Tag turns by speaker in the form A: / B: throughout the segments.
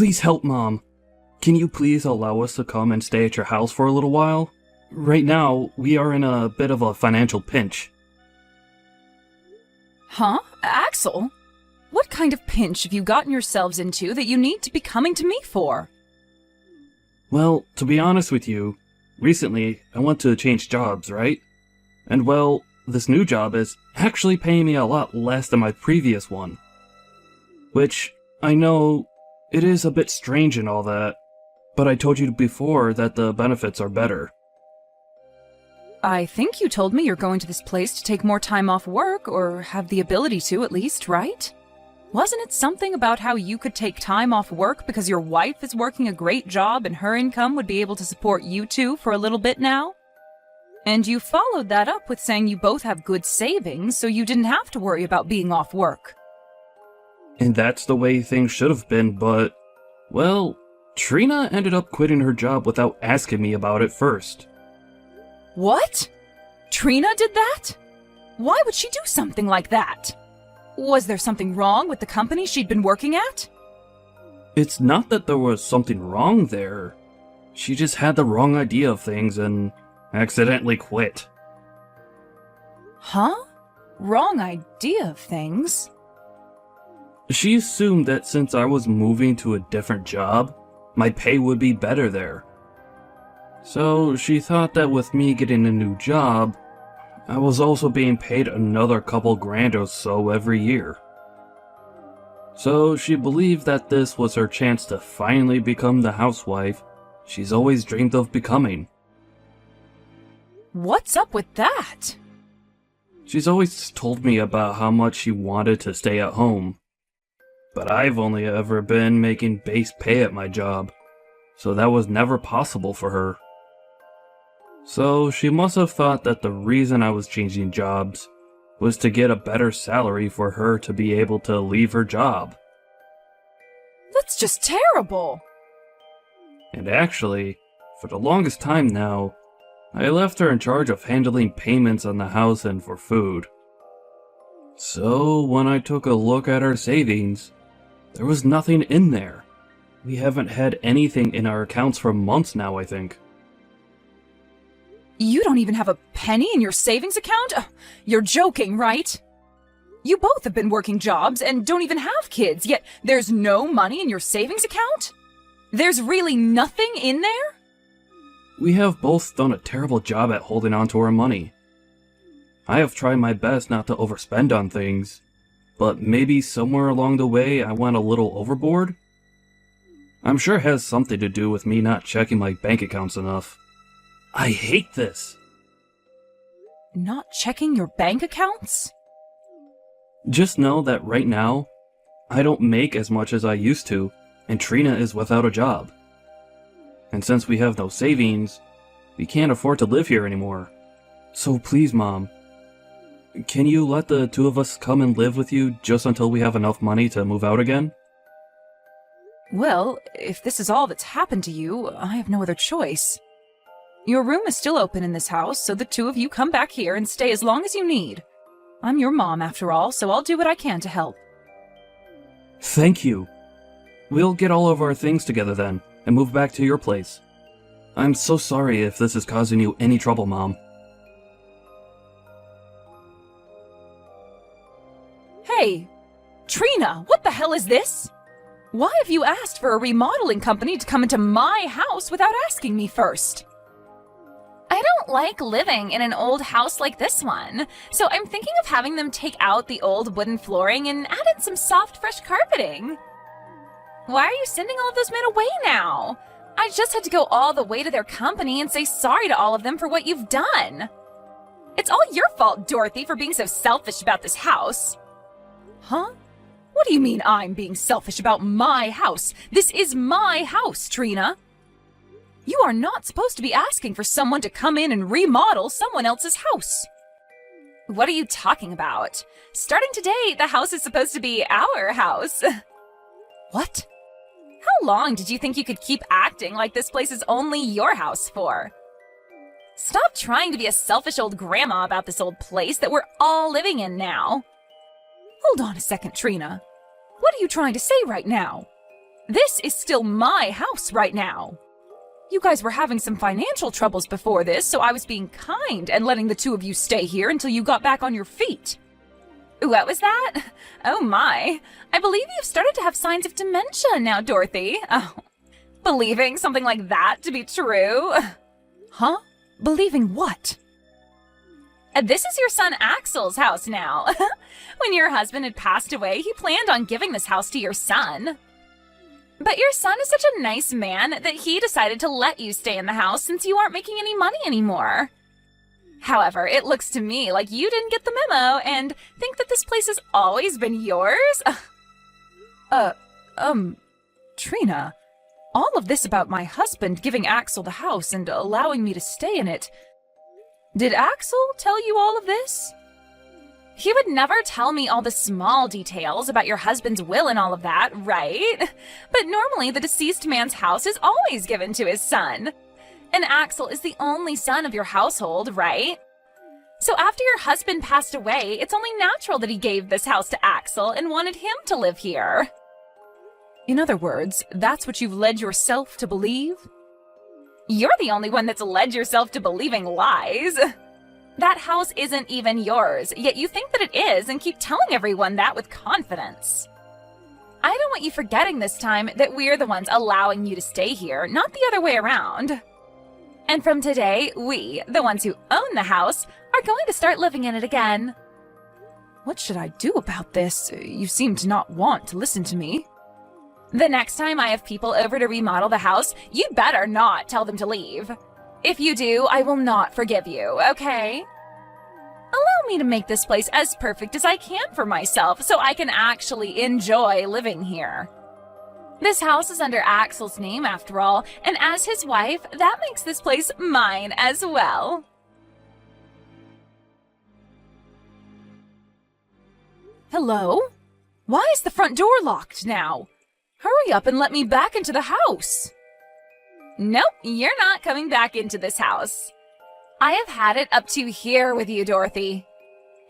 A: Please help, Mom. Can you please allow us to come and stay at your house for a little while? Right now, we are in a bit of a financial pinch.
B: Huh? Axel? What kind of pinch have you gotten yourselves into that you need to be coming to me for?
A: Well, to be honest with you, recently I want to change jobs, right? And well, this new job is actually paying me a lot less than my previous one. Which, I know, it is a bit strange and all that, but I told you before that the benefits are better.
B: I think you told me you're going to this place to take more time off work, or have the ability to at least, right? Wasn't it something about how you could take time off work because your wife is working a great job and her income would be able to support you two for a little bit now? And you followed that up with saying you both have good savings, so you didn't have to worry about being off work.
A: And that's the way things should have been, but, well, Trina ended up quitting her job without asking me about it first.
B: What? Trina did that? Why would she do something like that? Was there something wrong with the company she'd been working at?
A: It's not that there was something wrong there. She just had the wrong idea of things and accidentally quit.
B: Huh? Wrong idea of things?
A: She assumed that since I was moving to a different job, my pay would be better there. So she thought that with me getting a new job, I was also being paid another couple grand or so every year. So she believed that this was her chance to finally become the housewife she's always dreamed of becoming.
B: What's up with that?
A: She's always told me about how much she wanted to stay at home. But I've only ever been making base pay at my job, so that was never possible for her. So she must have thought that the reason I was changing jobs was to get a better salary for her to be able to leave her job.
B: That's just terrible!
A: And actually, for the longest time now, I left her in charge of handling payments on the house and for food. So when I took a look at our savings, there was nothing in there. We haven't had anything in our accounts for months now, I think.
B: You don't even have a penny in your savings account? You're joking, right? You both have been working jobs and don't even have kids, yet there's no money in your savings account? There's really nothing in there?
A: We have both done a terrible job at holding on to our money. I have tried my best not to overspend on things, but maybe somewhere along the way I went a little overboard? I'm sure it has something to do with me not checking my bank accounts enough. I hate this!
B: Not checking your bank accounts?
A: Just know that right now, I don't make as much as I used to, and Trina is without a job. And since we have no savings, we can't afford to live here anymore. So please, Mom, can you let the two of us come and live with you just until we have enough money to move out again?
B: Well, if this is all that's happened to you, I have no other choice. Your room is still open in this house, so the two of you come back here and stay as long as you need. I'm your mom, after all, so I'll do what I can to help.
A: Thank you. We'll get all of our things together then, and move back to your place. I'm so sorry if this is causing you any trouble, Mom.
B: Hey, Trina, what the hell is this? Why have you asked for a remodeling company to come into my house without asking me first?
C: I don't like living in an old house like this one, so I'm thinking of having them take out the old wooden flooring and add in some soft, fresh carpeting. Why are you sending all of those men away now? I just had to go all the way to their company and say sorry to all of them for what you've done. It's all your fault, Dorothy, for being so selfish about this house.
B: Huh? What do you mean I'm being selfish about my house? This is my house, Trina. You are not supposed to be asking for someone to come in and remodel someone else's house.
C: What are you talking about? Starting today, the house is supposed to be our house.
B: What?
C: How long did you think you could keep acting like this place is only your house for? Stop trying to be a selfish old grandma about this old place that we're all living in now.
B: Hold on a second, Trina. What are you trying to say right now? This is still my house right now. You guys were having some financial troubles before this, so I was being kind and letting the two of you stay here until you got back on your feet.
C: What was that? Oh my. I believe you've started to have signs of dementia now, Dorothy. Oh, believing something like that to be true?
B: Huh? Believing what?
C: This is your son Axel's house now. When your husband had passed away, he planned on giving this house to your son. But your son is such a nice man that he decided to let you stay in the house since you aren't making any money anymore. However, it looks to me like you didn't get the memo and think that this place has always been yours.
B: Trina, all of this about my husband giving Axel the house and allowing me to stay in it. Did Axel tell you all of this?
C: He would never tell me all the small details about your husband's will and all of that, right? But normally the deceased man's house is always given to his son. And Axel is the only son of your household, right? So after your husband passed away, it's only natural that he gave this house to Axel and wanted him to live here.
B: In other words, that's what you've led yourself to believe?
C: You're the only one that's led yourself to believing lies. That house isn't even yours, yet you think that it is and keep telling everyone that with confidence. I don't want you forgetting this time that we're the ones allowing you to stay here, not the other way around. And from today, we, the ones who own the house, are going to start living in it again.
B: What should I do about this? You seem to not want to listen to me.
C: The next time I have people over to remodel the house, you better not tell them to leave. If you do, I will not forgive you, okay? Allow me to make this place as perfect as I can for myself so I can actually enjoy living here. This house is under Axel's name after all, and as his wife, that makes this place mine as well.
B: Hello? Why is the front door locked now? Hurry up and let me back into the house.
C: Nope, you're not coming back into this house. I have had it up to here with you, Dorothy.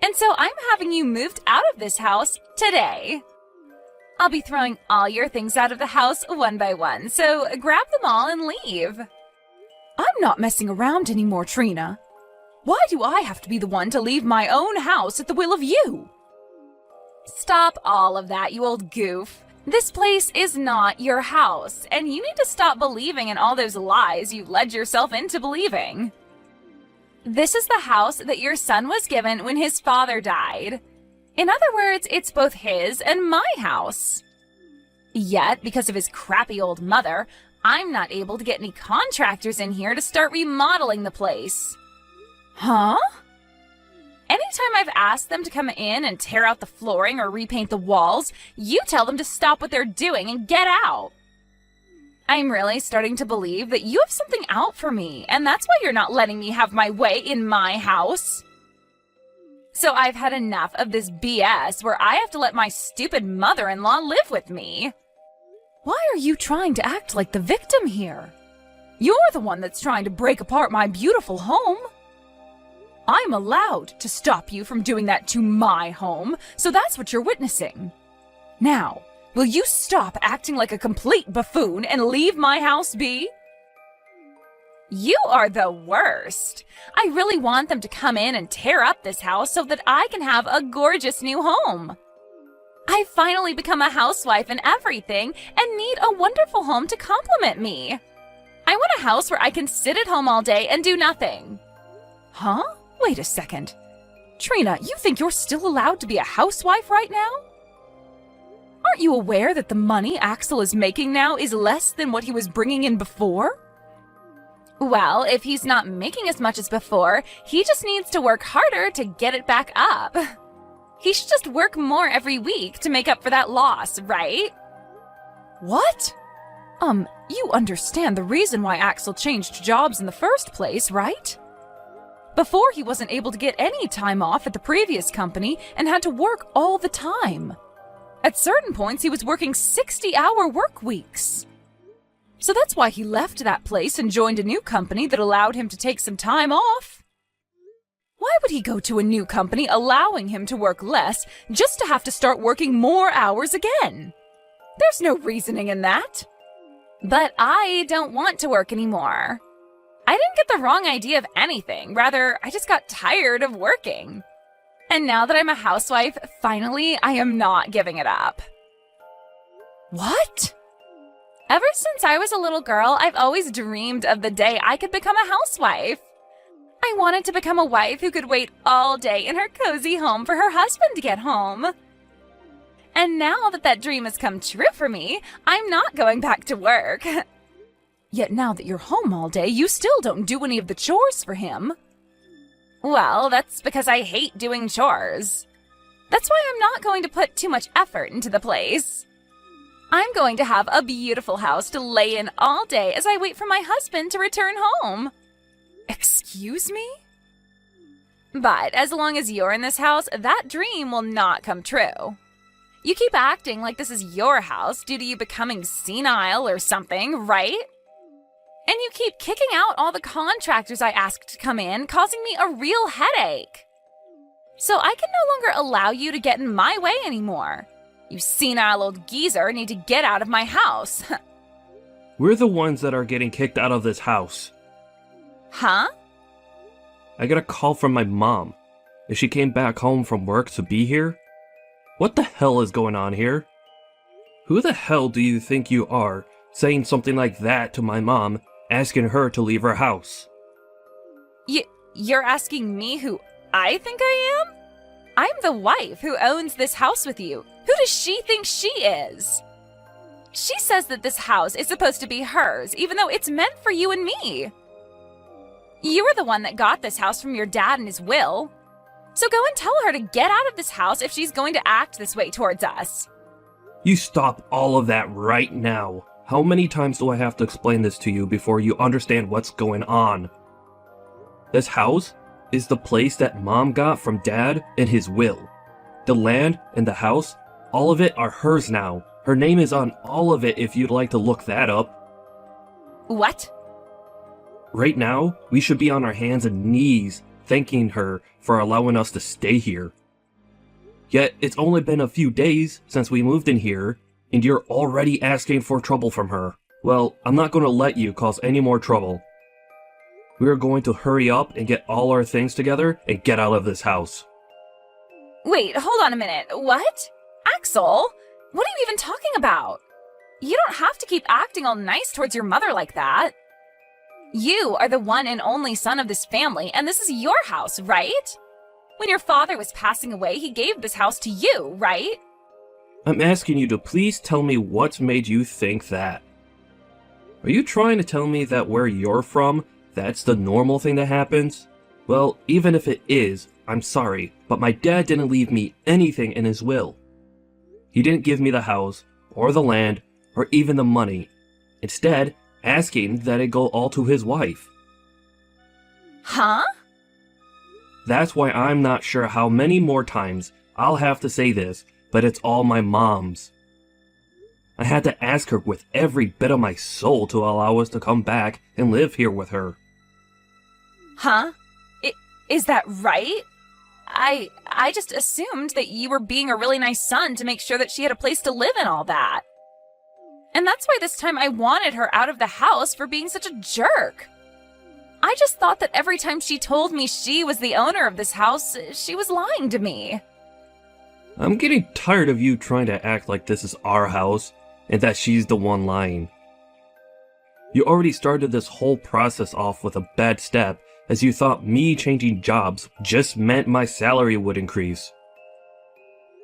C: And so I'm having you moved out of this house today. I'll be throwing all your things out of the house one by one, so grab them all and leave.
B: I'm not messing around anymore, Trina. Why do I have to be the one to leave my own house at the will of you?
C: Stop all of that, you old goof. This place is not your house, and you need to stop believing in all those lies you led yourself into believing. This is the house that your son was given when his father died. In other words, it's both his and my house. Yet, because of his crappy old mother, I'm not able to get any contractors in here to start remodeling the place.
B: Huh?
C: Anytime I've asked them to come in and tear out the flooring or repaint the walls, you tell them to stop what they're doing and get out. I'm really starting to believe that you have something out for me, and that's why you're not letting me have my way in my house. So I've had enough of this BS where I have to let my stupid mother-in-law live with me.
B: Why are you trying to act like the victim here? You're the one that's trying to break apart my beautiful home. I'm allowed to stop you from doing that to my home, so that's what you're witnessing. Now, will you stop acting like a complete buffoon and leave my house be?
C: You are the worst. I really want them to come in and tear up this house so that I can have a gorgeous new home. I've finally become a housewife and everything and need a wonderful home to complement me. I want a house where I can sit at home all day and do nothing.
B: Huh? Wait a second. Trina, you think you're still allowed to be a housewife right now? Aren't you aware that the money Axel is making now is less than what he was bringing in before?
C: Well, if he's not making as much as before, he just needs to work harder to get it back up. He should just work more every week to make up for that loss, right?
B: What? You understand the reason why Axel changed jobs in the first place, right? Before, he wasn't able to get any time off at the previous company and had to work all the time. At certain points, he was working 60-hour work weeks. So that's why he left that place and joined a new company that allowed him to take some time off. Why would he go to a new company allowing him to work less just to have to start working more hours again? There's no reasoning in that.
C: But I don't want to work anymore. I didn't get the wrong idea of anything. Rather, I just got tired of working. And now that I'm a housewife, finally, I am not giving it up.
B: What?
C: Ever since I was a little girl, I've always dreamed of the day I could become a housewife. I wanted to become a wife who could wait all day in her cozy home for her husband to get home. And now that that dream has come true for me, I'm not going back to work.
B: Yet now that you're home all day, you still don't do any of the chores for him.
C: Well, that's because I hate doing chores. That's why I'm not going to put too much effort into the place. I'm going to have a beautiful house to lay in all day as I wait for my husband to return home.
B: Excuse me?
C: But as long as you're in this house, that dream will not come true. You keep acting like this is your house due to you becoming senile or something, right? And you keep kicking out all the contractors I asked to come in, causing me a real headache. So I can no longer allow you to get in my way anymore. You senile old geezer need to get out of my house.
A: We're the ones that are getting kicked out of this house.
C: Huh?
A: I got a call from my mom. If she came back home from work to be here? What the hell is going on here? Who the hell do you think you are, saying something like that to my mom, asking her to leave her house?
C: You're asking me who I think I am? I'm the wife who owns this house with you. Who does she think she is? She says that this house is supposed to be hers, even though it's meant for you and me. You were the one that got this house from your dad in his will. So go and tell her to get out of this house if she's going to act this way towards us.
A: You stop all of that right now. How many times do I have to explain this to you before you understand what's going on? This house is the place that Mom got from Dad in his will. The land and the house, all of it are hers now. Her name is on all of it if you'd like to look that up.
C: What?
A: Right now, we should be on our hands and knees thanking her for allowing us to stay here. Yet, it's only been a few days since we moved in here, and you're already asking for trouble from her. Well, I'm not going to let you cause any more trouble. We're going to hurry up and get all our things together and get out of this house.
C: Wait, hold on a minute. What? Axel? What are you even talking about? You don't have to keep acting all nice towards your mother like that. You are the one and only son of this family, and this is your house, right? When your father was passing away, he gave this house to you, right?
A: I'm asking you to please tell me what's made you think that. Are you trying to tell me that where you're from, that's the normal thing that happens? Well, even if it is, I'm sorry, but my dad didn't leave me anything in his will. He didn't give me the house, or the land, or even the money. Instead, asking that it go all to his wife.
C: Huh?
A: That's why I'm not sure how many more times I'll have to say this, but it's all my mom's. I had to ask her with every bit of my soul to allow us to come back and live here with her.
C: Huh? Is that right? I just assumed that you were being a really nice son to make sure that she had a place to live and all that. And that's why this time I wanted her out of the house for being such a jerk. I just thought that every time she told me she was the owner of this house, she was lying to me.
A: I'm getting tired of you trying to act like this is our house and that she's the one lying. You already started this whole process off with a bad step, as you thought me changing jobs just meant my salary would increase.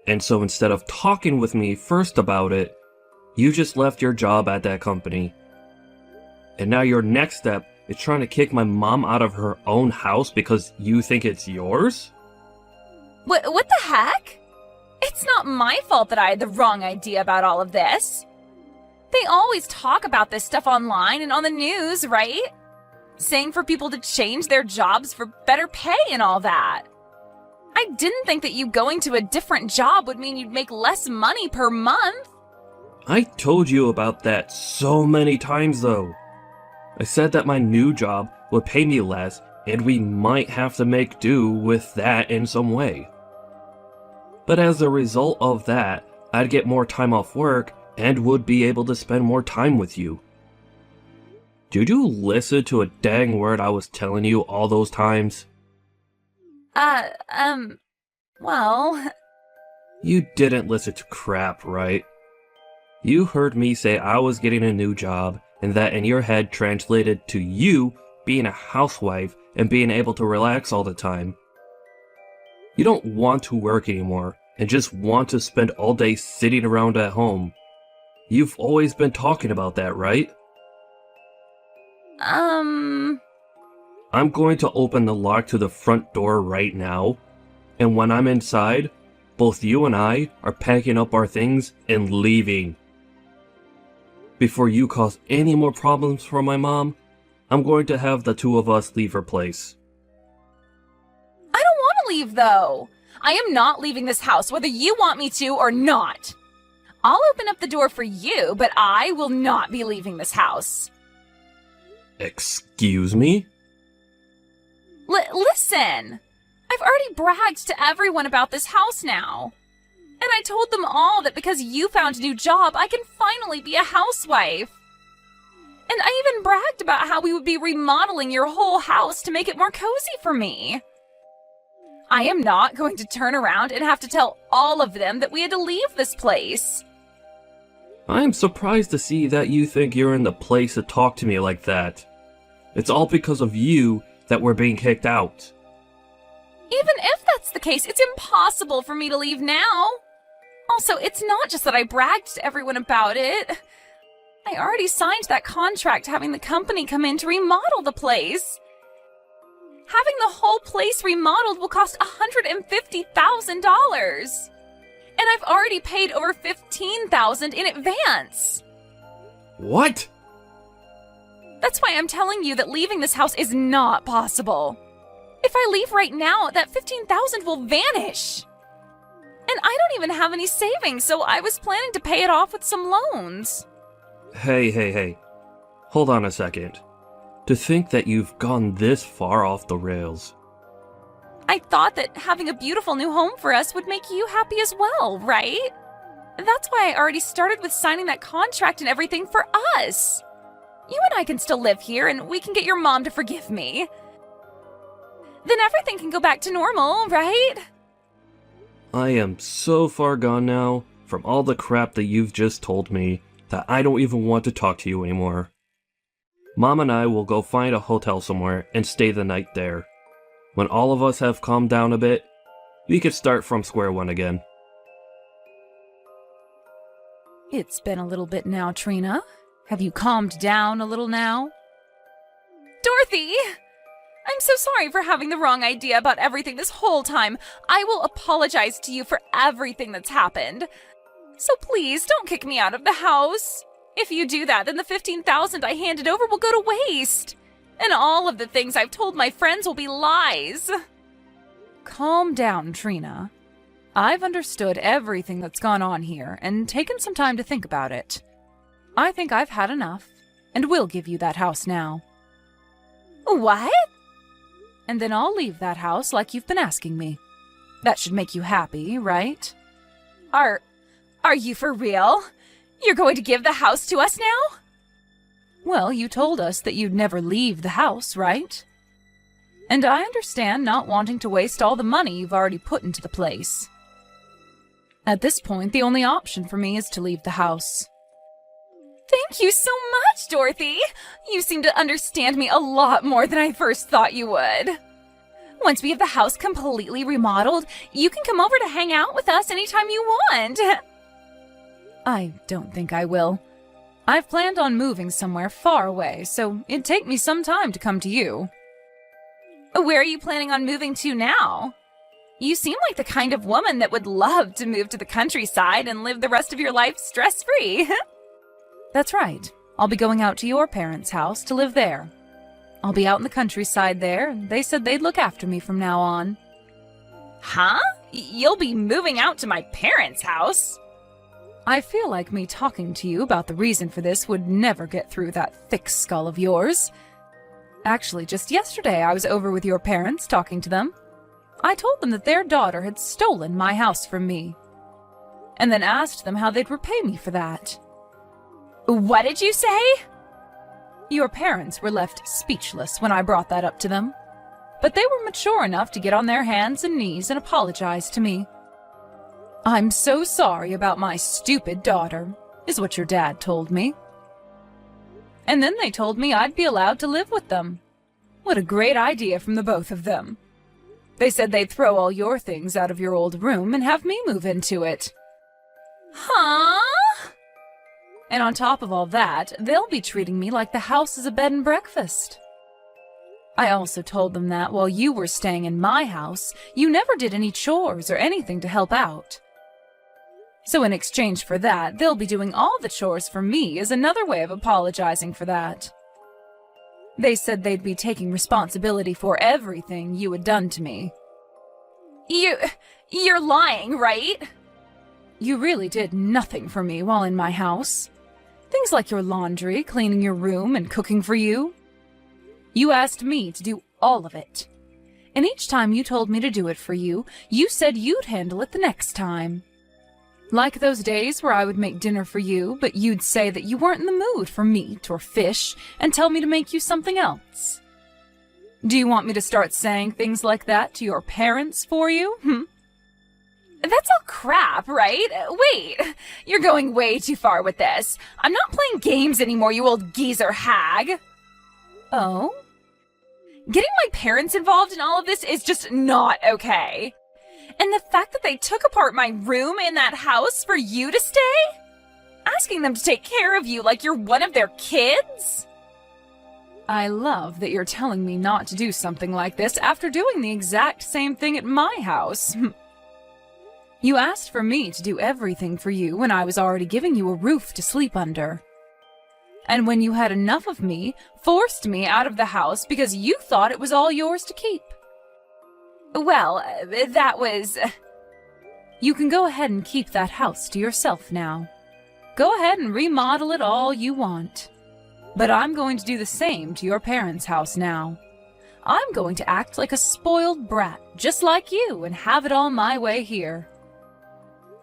A: And so instead of talking with me first about it, you just left your job at that company. And now your next step is trying to kick my mom out of her own house because you think it's yours?
C: What the heck? It's not my fault that I had the wrong idea about all of this. They always talk about this stuff online and on the news, right? Saying for people to change their jobs for better pay and all that. I didn't think that you going to a different job would mean you'd make less money per month.
A: I told you about that so many times though. I said that my new job would pay me less and we might have to make do with that in some way. But as a result of that, I'd get more time off work and would be able to spend more time with you. Did you listen to a dang word I was telling you all those times?
C: Well...
A: You didn't listen to crap, right? You heard me say I was getting a new job, and that in your head translated to you being a housewife and being able to relax all the time. You don't want to work anymore, and just want to spend all day sitting around at home. You've always been talking about that, right? I'm going to open the lock to the front door right now, and when I'm inside, both you and I are packing up our things and leaving. Before you cause any more problems for my mom, I'm going to have the two of us leave her place.
C: I don't want to leave, though. I am not leaving this house, whether you want me to or not. I'll open up the door for you, but I will not be leaving this house.
A: Excuse me?
C: Listen! I've already bragged to everyone about this house now. And I told them all that because you found a new job, I can finally be a housewife. And I even bragged about how we would be remodeling your whole house to make it more cozy for me. I am not going to turn around and have to tell all of them that we had to leave this place.
A: I am surprised to see that you think you're in the place to talk to me like that. It's all because of you that we're being kicked out.
C: Even if that's the case, it's impossible for me to leave now. Also, it's not just that I bragged to everyone about it. I already signed that contract having the company come in to remodel the place. Having the whole place remodeled will cost $150,000. And I've already paid over $15,000 in advance.
A: What?
C: That's why I'm telling you that leaving this house is not possible. If I leave right now, that $15,000 will vanish. And I don't even have any savings, so I was planning to pay it off with some loans.
A: Hey. Hold on a second. To think that you've gone this far off the rails.
C: I thought that having a beautiful new home for us would make you happy as well, right? That's why I already started with signing that contract and everything for us. You and I can still live here, and we can get your mom to forgive me. Then everything can go back to normal, right?
A: I am so far gone now from all the crap that you've just told me that I don't even want to talk to you anymore. Mom and I will go find a hotel somewhere and stay the night there. When all of us have calmed down a bit, we could start from square one again.
B: It's been a little bit now, Trina. Have you calmed down a little now?
C: Dorothy! I'm so sorry for having the wrong idea about everything this whole time. I will apologize to you for everything that's happened. So please, don't kick me out of the house. If you do that, then the $15,000 I handed over will go to waste. And all of the things I've told my friends will be lies.
B: Calm down, Trina. I've understood everything that's gone on here and taken some time to think about it. I think I've had enough, and will give you that house now.
C: What?
B: And then I'll leave that house like you've been asking me. That should make you happy, right?
C: Are you for real? You're going to give the house to us now?
B: Well, you told us that you'd never leave the house, right? And I understand not wanting to waste all the money you've already put into the place. At this point, the only option for me is to leave the house.
C: Thank you so much, Dorothy! You seem to understand me a lot more than I first thought you would. Once we have the house completely remodeled, you can come over to hang out with us anytime you want.
B: I don't think I will. I've planned on moving somewhere far away, so it'd take me some time to come to you.
C: Where are you planning on moving to now? You seem like the kind of woman that would love to move to the countryside and live the rest of your life stress-free.
B: That's right. I'll be going out to your parents' house to live there. I'll be out in the countryside there, and they said they'd look after me from now on.
C: Huh? You'll be moving out to my parents' house?
B: I feel like me talking to you about the reason for this would never get through that thick skull of yours. Actually, just yesterday I was over with your parents talking to them. I told them that their daughter had stolen my house from me, and then asked them how they'd repay me for that.
C: What did you say?
B: Your parents were left speechless when I brought that up to them. But they were mature enough to get on their hands and knees and apologize to me. "I'm so sorry about my stupid daughter," is what your dad told me. And then they told me I'd be allowed to live with them. What a great idea from the both of them. They said they'd throw all your things out of your old room and have me move into it.
C: Huh?
B: And on top of all that, they'll be treating me like the house is a bed and breakfast. I also told them that while you were staying in my house, you never did any chores or anything to help out. So in exchange for that, they'll be doing all the chores for me as another way of apologizing for that. They said they'd be taking responsibility for everything you had done to me.
C: You're lying, right?
B: You really did nothing for me while in my house. Things like your laundry, cleaning your room, and cooking for you. You asked me to do all of it. And each time you told me to do it for you, you said you'd handle it the next time. Like those days where I would make dinner for you, but you'd say that you weren't in the mood for meat or fish and tell me to make you something else. Do you want me to start saying things like that to your parents for you?
C: That's all crap, right? Wait, you're going way too far with this. I'm not playing games anymore, you old geezer hag.
B: Oh?
C: Getting my parents involved in all of this is just not okay. And the fact that they took apart my room in that house for you to stay? Asking them to take care of you like you're one of their kids?
B: I love that you're telling me not to do something like this after doing the exact same thing at my house. You asked for me to do everything for you when I was already giving you a roof to sleep under. And when you had enough of me, forced me out of the house because you thought it was all yours to keep.
C: Well, that was...
B: You can go ahead and keep that house to yourself now. Go ahead and remodel it all you want. But I'm going to do the same to your parents' house now. I'm going to act like a spoiled brat, just like you, and have it all my way here.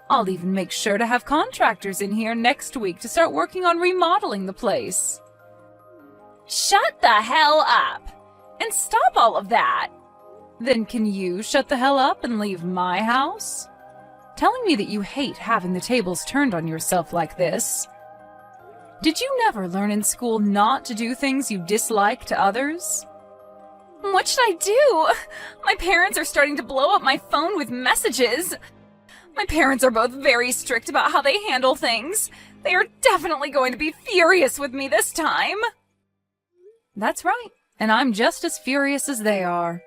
B: I'll even make sure to have contractors in here next week to start working on remodeling the place.
C: Shut the hell up! And stop all of that!
B: Then can you shut the hell up and leave my house? Telling me that you hate having the tables turned on yourself like this. Did you never learn in school not to do things you dislike to others?
C: What should I do? My parents are starting to blow up my phone with messages. My parents are both very strict about how they handle things. They are definitely going to be furious with me this time.
B: That's right, and I'm just as furious as they are.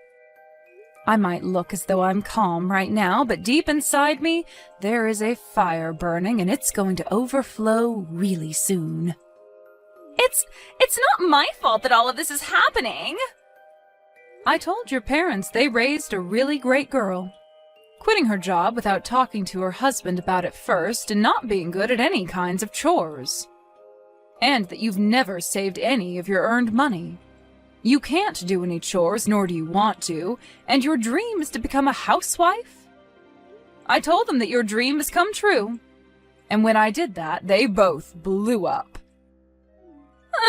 B: I might look as though I'm calm right now, but deep inside me, there is a fire burning and it's going to overflow really soon.
C: It's not my fault that all of this is happening.
B: I told your parents they raised a really great girl. Quitting her job without talking to her husband about it first and not being good at any kinds of chores. And that you've never saved any of your earned money. You can't do any chores, nor do you want to, and your dream is to become a housewife? I told them that your dream has come true. And when I did that, they both blew up.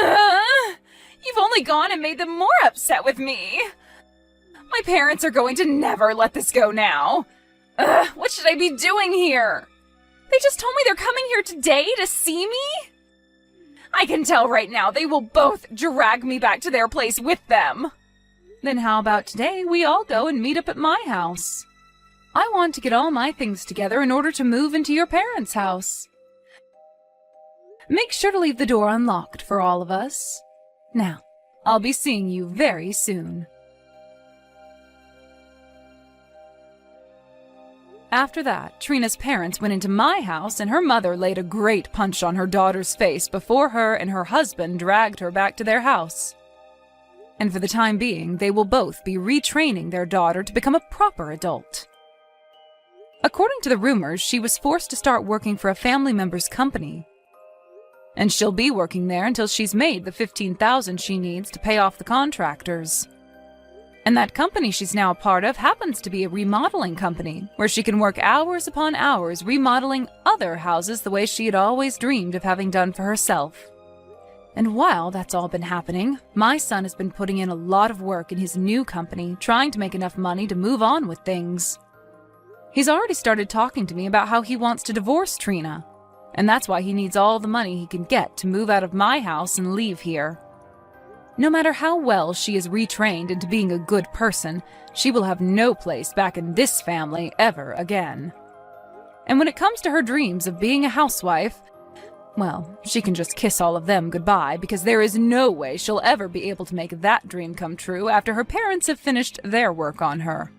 C: You've only gone and made them more upset with me. My parents are going to never let this go now. What should I be doing here? They just told me they're coming here today to see me? I can tell right now they will both drag me back to their place with them.
B: Then how about today we all go and meet up at my house? I want to get all my things together in order to move into your parents' house. Make sure to leave the door unlocked for all of us. Now, I'll be seeing you very soon. After that, Trina's parents went into my house and her mother laid a great punch on her daughter's face before her and her husband dragged her back to their house. And for the time being, they will both be retraining their daughter to become a proper adult. According to the rumors, she was forced to start working for a family member's company. And she'll be working there until she's made the $15,000 she needs to pay off the contractors. And that company she's now a part of happens to be a remodeling company, where she can work hours upon hours remodeling other houses the way she had always dreamed of having done for herself. And while that's all been happening, my son has been putting in a lot of work in his new company, trying to make enough money to move on with things. He's already started talking to me about how he wants to divorce Trina, and that's why he needs all the money he can get to move out of my house and leave here. No matter how well she is retrained into being a good person, she will have no place back in this family ever again. And when it comes to her dreams of being a housewife, well, she can just kiss all of them goodbye, because there is no way she'll ever be able to make that dream come true after her parents have finished their work on her.